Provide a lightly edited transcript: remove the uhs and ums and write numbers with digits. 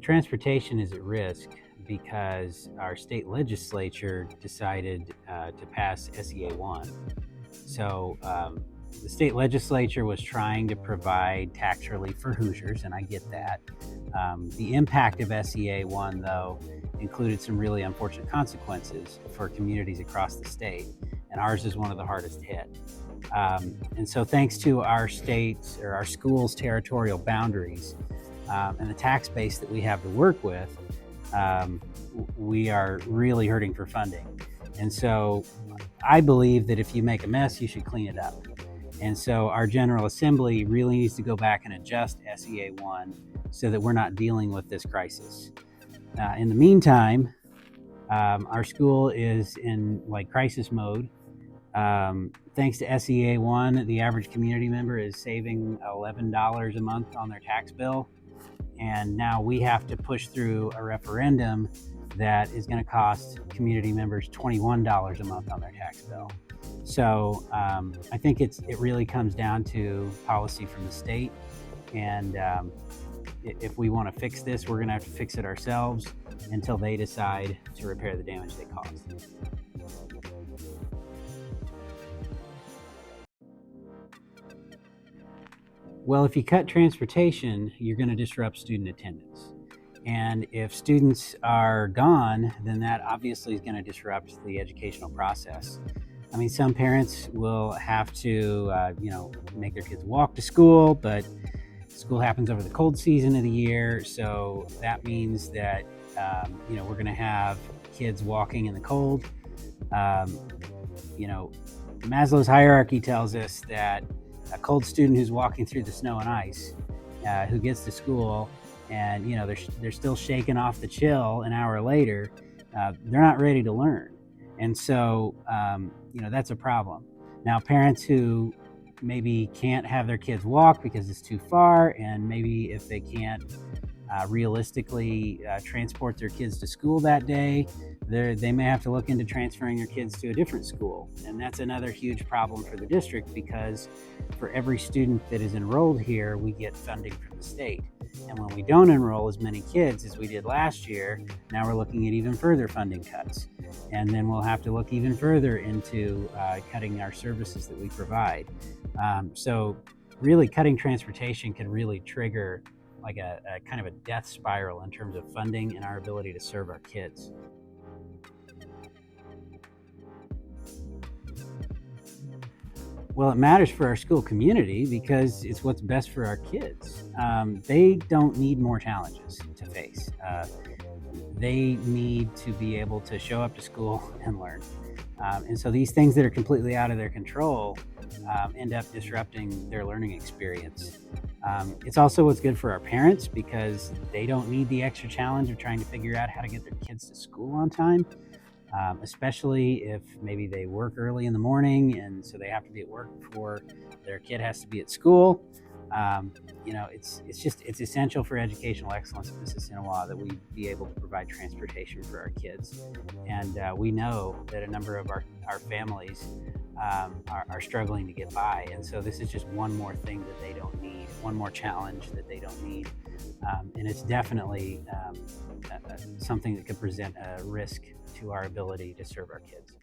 Transportation is at risk because our state legislature decided to pass SEA 1. So the state legislature was trying to provide tax relief for Hoosiers, and I get that. The impact of SEA 1, though, included some really unfortunate consequences for communities across the state, and ours is one of the hardest hit. And so thanks to our state's or our school's territorial boundaries and the tax base that we have to work with, we are really hurting for funding. And so I believe that if you make a mess, you should clean it up. And so our General Assembly really needs to go back and adjust SEA 1 so that we're not dealing with this crisis. In the meantime, our school is in crisis mode. Thanks to SEA 1, the average community member is saving $11 a month on their tax bill. And now we have to push through a referendum that is going to cost community members $21 a month on their tax bill. So I think it really comes down to policy from the state. And if we want to fix this, we're going to have to fix it ourselves until they decide to repair the damage they caused. Well, if you cut transportation, you're going to disrupt student attendance. And if students are gone, then that obviously is going to disrupt the educational process. I mean, some parents will have to, make their kids walk to school, but school happens over the cold season of the year. So that means that, we're going to have kids walking in the cold. Maslow's hierarchy tells us that a cold student who's walking through the snow and ice, who gets to school and they're still shaking off the chill an hour later, they're not ready to learn. And so that's a problem. Now, parents who maybe can't have their kids walk because it's too far, and maybe if they can't realistically transport their kids to school that day, they may have to look into transferring their kids to a different school. And that's another huge problem for the district, because for every student that is enrolled here, we get funding from the state. And when we don't enroll as many kids as we did last year, now we're looking at even further funding cuts. And then we'll have to look even further into cutting our services that we provide. So really cutting transportation can really trigger like a kind of a death spiral in terms of funding and our ability to serve our kids. Well, it matters for our school community because it's what's best for our kids. They don't need more challenges to face. They need to be able to show up to school and learn. And so these things that are completely out of their control end up disrupting their learning experience. It's also what's good for our parents because they don't need the extra challenge of trying to figure out how to get their kids to school on time. Especially if maybe they work early in the morning and so they have to be at work before their kid has to be at school. It's essential for educational excellence in Mississinawa that we be able to provide transportation for our kids. And we know that a number of our families are struggling to get by. And so this is just one more thing that they don't need, one more challenge that they don't need. And it's definitely something that could present a risk to our ability to serve our kids.